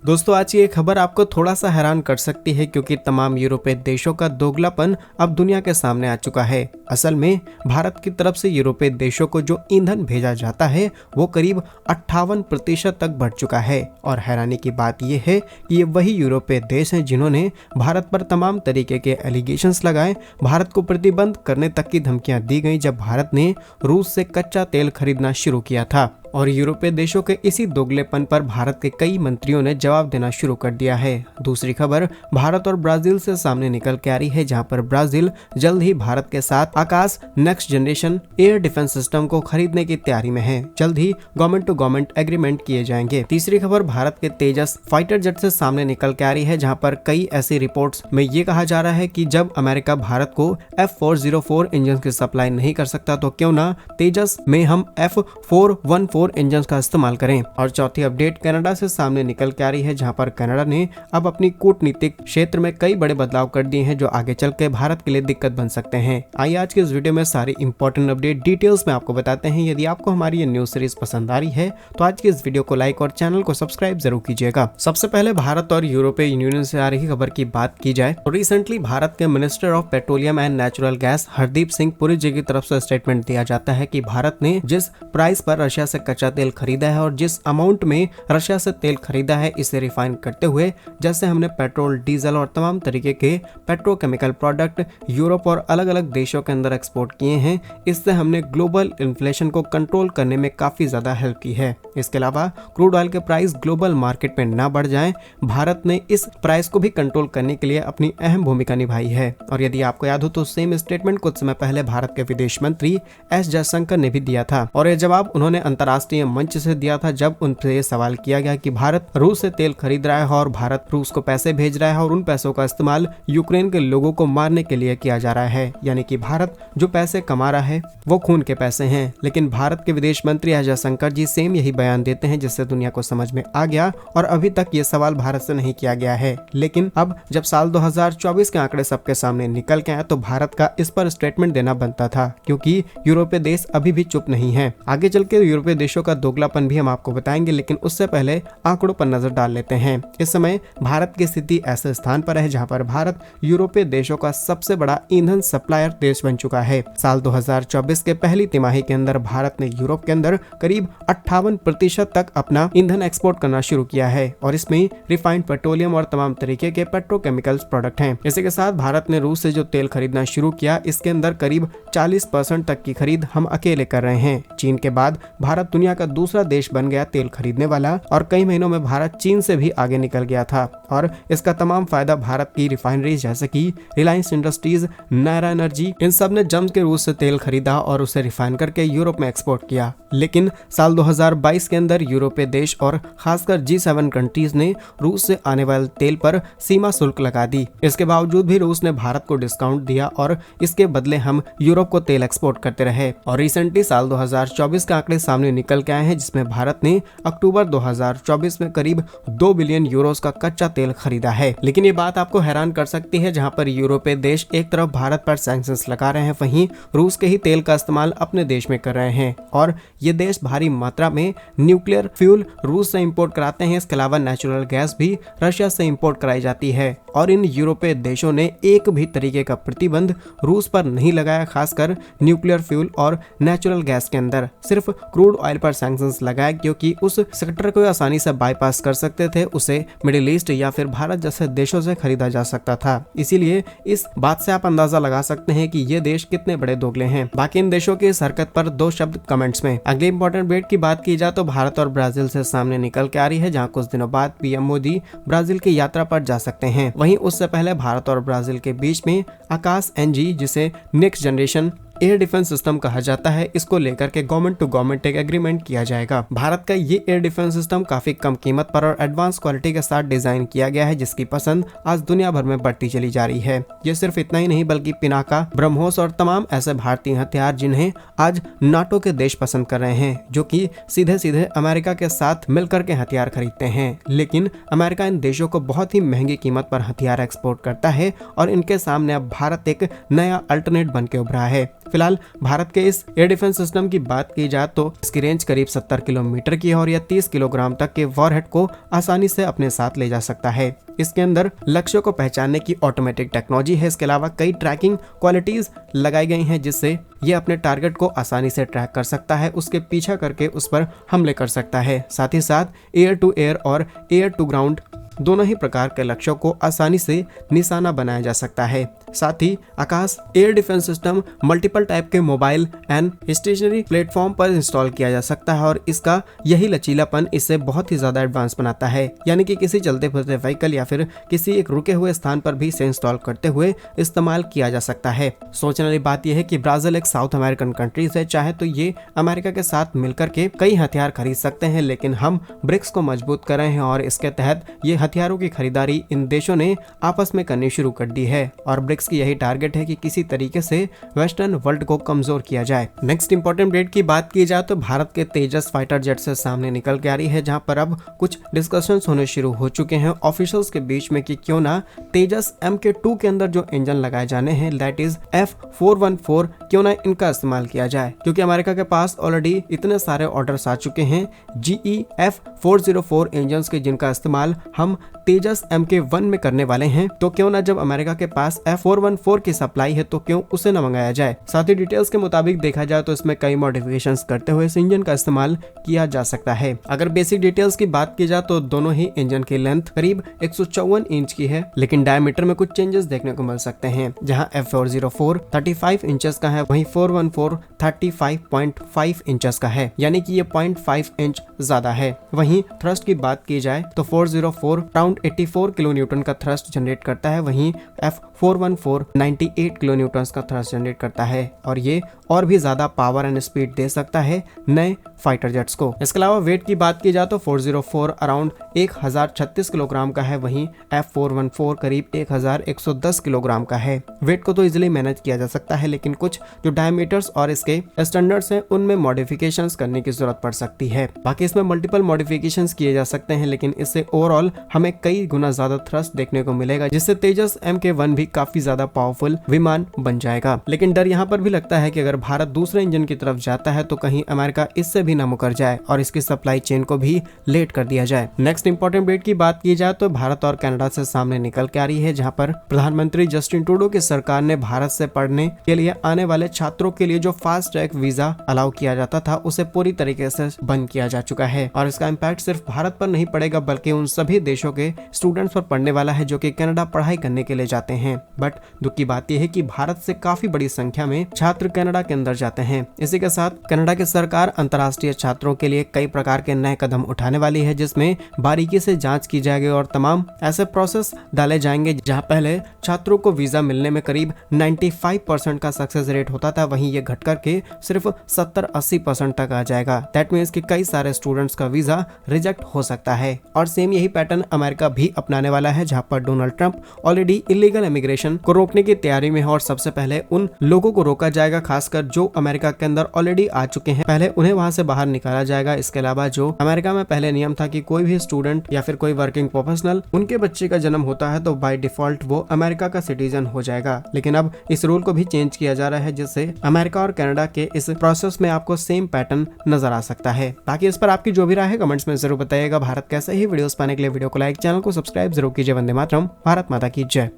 दोस्तों, आज की ये खबर आपको थोड़ा सा हैरान कर सकती है क्योंकि तमाम यूरोपीय देशों का दोगलापन अब दुनिया के सामने आ चुका है। असल में भारत की तरफ से यूरोपीय देशों को जो ईंधन भेजा जाता है वो करीब 58% तक बढ़ चुका है। और हैरानी की बात यह है कि ये वही यूरोपीय देश हैं जिन्होंने भारत पर तमाम तरीके के एलिगेशंस लगाए, भारत को प्रतिबंध करने तक की धमकियां दी गई जब भारत ने रूस से कच्चा तेल खरीदना शुरू किया था। और यूरोपीय देशों के इसी दोगलेपन पर भारत के कई मंत्रियों ने जवाब देना शुरू कर दिया है। दूसरी खबर भारत और ब्राजील से सामने निकल के आ रही है, जहां पर ब्राजील जल्द ही भारत के साथ Akash next generation air defence system को खरीदने की तैयारी में है। जल्द ही गवर्नमेंट टू गवर्नमेंट एग्रीमेंट किए जाएंगे। तीसरी खबर भारत के तेजस फाइटर जेट से सामने निकल के आ रही है, जहाँ पर कई ऐसी रिपोर्ट्स में ये कहा जा रहा है कि जब अमेरिका भारत को F404 इंजन की सप्लाई नहीं कर सकता तो क्यों ना तेजस में हम F414 इंजन का इस्तेमाल करें। और चौथी अपडेट कनाडा से सामने निकल के आ रही है, जहां पर कनाडा ने अब अपनी कूटनीतिक क्षेत्र में कई बड़े बदलाव कर दिए हैं जो आगे चल के भारत के लिए दिक्कत बन सकते हैं। आइए आज के इस वीडियो में सारी इंपॉर्टेंट अपडेट डिटेल्स में आपको बताते हैं। यदि आपको हमारी ये न्यूज सीरीज पसंद आ रही है तो आज की इस वीडियो को लाइक और चैनल को सब्सक्राइब जरूर कीजिएगा। सबसे पहले भारत और यूरोपीय यूनियन से आ रही खबर की बात की जाए तो रिसेंटली भारत के minister of petroleum and natural gas Hardeep Singh Puri ji की तरफ से स्टेटमेंट दिया जाता है कि भारत ने जिस प्राइस पर रशिया से कच्चा तेल खरीदा है और जिस अमाउंट में रशिया से तेल खरीदा है इसे रिफाइन करते हुए जैसे हमने पेट्रोल, डीजल और तमाम तरीके के पेट्रोकेमिकल प्रोडक्ट यूरोप और अलग अलग देशों के अंदर एक्सपोर्ट किए हैं, इससे हमने ग्लोबल इन्फ्लेशन को कंट्रोल करने में काफी ज्यादा हेल्प की है। इसके अलावा क्रूड ऑयल के प्राइस ग्लोबल मार्केट में ना बढ़ जाएं, भारत ने इस प्राइस को भी कंट्रोल करने के लिए अपनी अहम भूमिका निभाई है। और यदि आपको याद हो तो सेम स्टेटमेंट कुछ समय पहले भारत के विदेश मंत्री एस जयशंकर ने भी दिया था और यह जवाब उन्होंने अंतर्राष्ट्रीय मंच से दिया था जब उनसे ये सवाल किया गया कि भारत रूस से तेल खरीद रहा है और भारत रूस को पैसे भेज रहा है और उन पैसों का इस्तेमाल यूक्रेन के लोगों को मारने के लिए किया जा रहा है, यानी कि भारत जो पैसे कमा रहा है वो खून के पैसे हैं। लेकिन भारत के विदेश मंत्री एस जयशंकर जी सेम यही बयान देते हैं जिससे दुनिया को समझ में आ गया और अभी तक ये सवाल भारत से नहीं किया गया है। लेकिन अब जब साल 2024 के आंकड़े सबके सामने निकल के आए तो भारत का इस पर स्टेटमेंट देना बनता था, क्योंकि यूरोपीय देश अभी भी चुप नहीं है। आगे चल के यूरोपीय देशों का दोगलापन भी हम आपको बताएंगे, लेकिन उससे पहले आंकड़ों पर नजर डाल लेते हैं। इस समय भारत की स्थिति ऐसे स्थान पर है जहां पर भारत यूरोपीय देशों का सबसे बड़ा ईंधन सप्लायर देश बन चुका है। साल 2024 के पहली तिमाही के अंदर भारत ने यूरोप के अंदर करीब 58% तक अपना ईंधन एक्सपोर्ट करना शुरू किया है और इसमें रिफाइंड पेट्रोलियम और तमाम तरीके के पेट्रोकेमिकल्स प्रोडक्ट हैं। इसी के साथ भारत ने रूस से जो तेल खरीदना शुरू किया इसके अंदर करीब 40% तक की खरीद हम अकेले कर रहे हैं। चीन के बाद भारत दुनिया का दूसरा देश बन गया तेल खरीदने वाला और कई महीनों में भारत चीन से भी आगे निकल गया था और इसका तमाम फायदा भारत की रिफाइनरीज जैसे कि रिलायंस इंडस्ट्रीज, नायरा एनर्जी, इन सब ने जम के रूस से तेल खरीदा और उसे रिफाइन करके यूरोप में एक्सपोर्ट किया। लेकिन साल 2022 के अंदर यूरोपीय देश और खासकर G7 कंट्रीज ने रूस से आने वाले तेल पर सीमा शुल्क लगा दी। इसके बावजूद भी रूस ने भारत को डिस्काउंट दिया और इसके बदले हम यूरोप को तेल एक्सपोर्ट करते रहे। और रिसेंटली साल 2024 के आंकड़े सामने निकल के आए हैं जिसमें भारत ने अक्टूबर 2024 में करीब 2 बिलियन यूरोस का कच्चा तेल खरीदा है। लेकिन ये बात आपको हैरान कर सकती है, जहां पर यूरोपीय देश एक तरफ भारत पर सैंक्शंस लगा रहे हैं, वहीं रूस के ही तेल का इस्तेमाल अपने देश में कर रहे हैं और ये देश भारी मात्रा में न्यूक्लियर फ्यूल रूस से इंपोर्ट कराते हैं। इसके अलावा नेचुरल गैस भी रशिया से इंपोर्ट कराई जाती है और इन यूरोपीय देशों ने एक भी तरीके का प्रतिबंध रूस पर नहीं लगाया, खासकर न्यूक्लियर फ्यूल और नेचुरल गैस के अंदर सिर्फ क्रूड ऑयल पर सैंक्शंस लगाया, क्योंकि उस सेक्टर को आसानी से बाईपास कर सकते थे, उसे मिडिल ईस्ट या फिर भारत जैसे देशों से खरीदा जा सकता था। इसीलिए इस बात से आप अंदाजा लगा सकते हैं कि ये देश कितने बड़े दोगले हैं। बाकी इन देशों की इस हरकत पर 2 शब्द कमेंट्स में। अगले इंपॉर्टेंट डेट की बात की जाए तो भारत और ब्राजील से सामने निकल के आ रही है, जहां कुछ दिनों बाद पीएम मोदी ब्राजील की यात्रा पर जा सकते हैं। वहीं उससे पहले भारत और ब्राजील के बीच में आकाश NG, जिसे next generation air defence system कहा जाता है, इसको लेकर के गवर्नमेंट टू गवर्नमेंट एक एग्रीमेंट किया जाएगा। भारत का ये एयर डिफेंस सिस्टम काफी कम कीमत पर और एडवांस क्वालिटी के साथ डिजाइन किया गया है, जिसकी पसंद आज दुनिया भर में बढ़ती चली जा रही है। ये सिर्फ इतना ही नहीं बल्कि पिनाका, ब्रह्मोस और तमाम ऐसे भारतीय हथियार जिन्हें आज नाटो के देश पसंद कर रहे हैं, जो कि सीधे सीधे अमेरिका के साथ मिलकर के हथियार खरीदते हैं। लेकिन अमेरिका इन देशों को बहुत ही महंगी कीमत पर हथियार एक्सपोर्ट करता है और इनके सामने अब भारत एक नया अल्टरनेट बन के उभरा है। फिलहाल भारत के इस एयर डिफेंस सिस्टम की बात की जाए तो इसकी रेंज करीब 70 किलोमीटर की है और यह 30 किलोग्राम तक के वॉरहेड को आसानी से अपने साथ ले जा सकता है। इसके अंदर लक्ष्यों को पहचानने की ऑटोमेटिक टेक्नोलॉजी है। इसके अलावा कई ट्रैकिंग क्वालिटीज लगाई गई हैं जिससे ये अपने टारगेट को आसानी से ट्रैक कर सकता है, उसके पीछा करके उस पर हमले कर सकता है। साथ ही साथ एयर टू एयर और एयर टू ग्राउंड दोनों ही प्रकार के लक्ष्यों को आसानी से निशाना बनाया जा सकता है। साथ ही Akash air defence system multiple type के मोबाइल एंड स्टेशनरी प्लेटफॉर्म पर इंस्टॉल किया जा सकता है और इसका यही लचीलापन इसे बहुत ही ज्यादा एडवांस बनाता है, यानी कि किसी चलते फिरते व्हीकल या फिर किसी एक रुके हुए स्थान पर भी इसे इंस्टॉल करते हुए इस्तेमाल किया जा सकता है। सोचने वाली बात यह है कि ब्राजील एक साउथ अमेरिकन कंट्रीज है, चाहे तो ये अमेरिका के साथ मिलकर के कई हथियार खरीद सकते हैं, लेकिन हम ब्रिक्स को मजबूत कर रहे हैं और इसके तहत ये हथियारों की खरीदारी इन देशों ने आपस में करनी शुरू कर दी है और ब्रिक्स की यही टारगेट है कि किसी तरीके से वेस्टर्न वर्ल्ड को कमजोर किया जाए। नेक्स्ट इंपॉर्टेंट अपडेट की बात की जाए तो भारत के तेजस फाइटर जेट से सामने निकल के आ रही है, जहां पर अब कुछ डिस्कशंस होने शुरू हो चुके हैं ऑफिशियल्स के बीच में कि क्यों ना तेजस MK2 के अंदर जो इंजन लगाए जाने हैं दैट इज F414 क्यों ना इनका इस्तेमाल किया जाए, क्योंकि अमेरिका के पास ऑलरेडी इतने सारे ऑर्डर्स आ चुके हैं GE F404 इंजन के जिनका इस्तेमाल हम तेजस MK1 में करने वाले हैं। तो क्यों ना जब अमेरिका के पास F414 की सप्लाई है तो क्यों उसे न मंगाया जाए। साथ ही डिटेल्स के मुताबिक देखा जाए तो इसमें कई मॉडिफिकेशंस करते हुए इस इंजन का इस्तेमाल किया जा सकता है। अगर बेसिक डिटेल्स की बात की जाए तो दोनों ही इंजन की लेंथ करीब 154 इंच की है, लेकिन डायमीटर में कुछ चेंजेस देखने को मिल सकते हैं। जहां F404 35 इंचेस का है, वहीं 414 35.5 इंचेस का है, यानी कि ये 0.5 इंच ज्यादा है। वहीं थ्रस्ट की बात की जाए तो 404 अराउंड 84 किलो न्यूटन का थ्रस्ट जनरेट करता है, वहीं F414 98 किलो न्यूटन का थ्रस्ट जनरेट करता है और ये और भी ज्यादा पावर एंड स्पीड दे सकता है नए फाइटर जेट्स को। इसके अलावा वेट की बात की जाए तो 404 अराउंड 1036 किलोग्राम का है, वहीं F414 करीब 1110 किलोग्राम का है। वेट को तो इजिली मैनेज किया जा सकता है, लेकिन कुछ जो डायमीटर्स और इसके स्टैंडर्ड्स हैं उनमें मॉडिफिकेशंस करने की जरूरत पड़ सकती है। बाकी इसमें मल्टीपल मॉडिफिकेशंस किए जा सकते हैं, लेकिन इससे ओवरऑल हमें कई गुना ज्यादा थ्रस्ट देखने को मिलेगा, जिससे तेजस MK1 भी काफी ज्यादा पावरफुल विमान बन जाएगा। लेकिन डर यहाँ पर भी लगता है कि अगर भारत दूसरे इंजन की तरफ जाता है तो कहीं अमेरिका इससे भी ना मुकर जाए और इसकी सप्लाई चेन को भी लेट कर दिया जाए। नेक्स्ट इंपॉर्टेंट अपडेट की बात की जाए तो भारत और कनाडा से सामने निकल के आ रही है, जहां पर प्रधानमंत्री जस्टिन ट्रूडो की सरकार ने भारत से पढ़ने के लिए आने वाले छात्रों के लिए जो फास्ट ट्रैक वीजा अलाउ किया जाता था उसे पूरी तरीके से बंद किया जा चुका है और इसका इम्पैक्ट सिर्फ भारत पर नहीं पड़ेगा बल्कि उन सभी देशों के स्टूडेंट्स पर पड़ने वाला है जो कि कनाडा पढ़ाई करने के लिए जाते हैं। बट दुख की बात यह है कि भारत से काफी बड़ी संख्या में छात्र कनाडा के अंदर जाते हैं। इसी के साथ कनाडा की सरकार अंतर्राष्ट्रीय छात्रों के लिए कई प्रकार के नए कदम उठाने वाली है, जिसमें बारीकी से जांच की जाएगी और तमाम ऐसे प्रोसेस डाले जाएंगे जहां पहले छात्रों को वीजा मिलने में करीब 95% का सक्सेस रेट होता था, वहीं ये घट करके सिर्फ 70-80% तक आ जाएगा। दैट मीन्स कि कई सारे स्टूडेंट्स का वीजा रिजेक्ट हो सकता है और सेम यही पैटर्न अमेरिका भी अपनाने वाला है, जहां पर Donald Trump already illegal immigration को रोकने की तैयारी में है और सबसे पहले उन लोगों को रोका जाएगा खासकर जो अमेरिका के अंदर ऑलरेडी आ चुके हैं, पहले उन्हें वहां से बाहर निकाला जाएगा। इसके अलावा जो अमेरिका में पहले नियम था कि कोई भी स्टूडेंट या फिर कोई वर्किंग प्रोफेशनल उनके बच्चे का जन्म होता है तो बाय डिफॉल्ट वो अमेरिका का सिटीजन हो जाएगा, लेकिन अब इस रूल को भी चेंज किया जा रहा है जिससे अमेरिका और कनाडा के इस प्रोसेस में आपको सेम पैटर्न नजर आ सकता है। बाकी इस पर आपकी जो भी राय है कमेंट्स में जरूर बताइएगा। भारत कैसे ही वीडियोस पाने के लिए वीडियो को लाइक, चैनल को सब्सक्राइब जरूर कीजिए। वंदे मातरम, भारत माता की जय।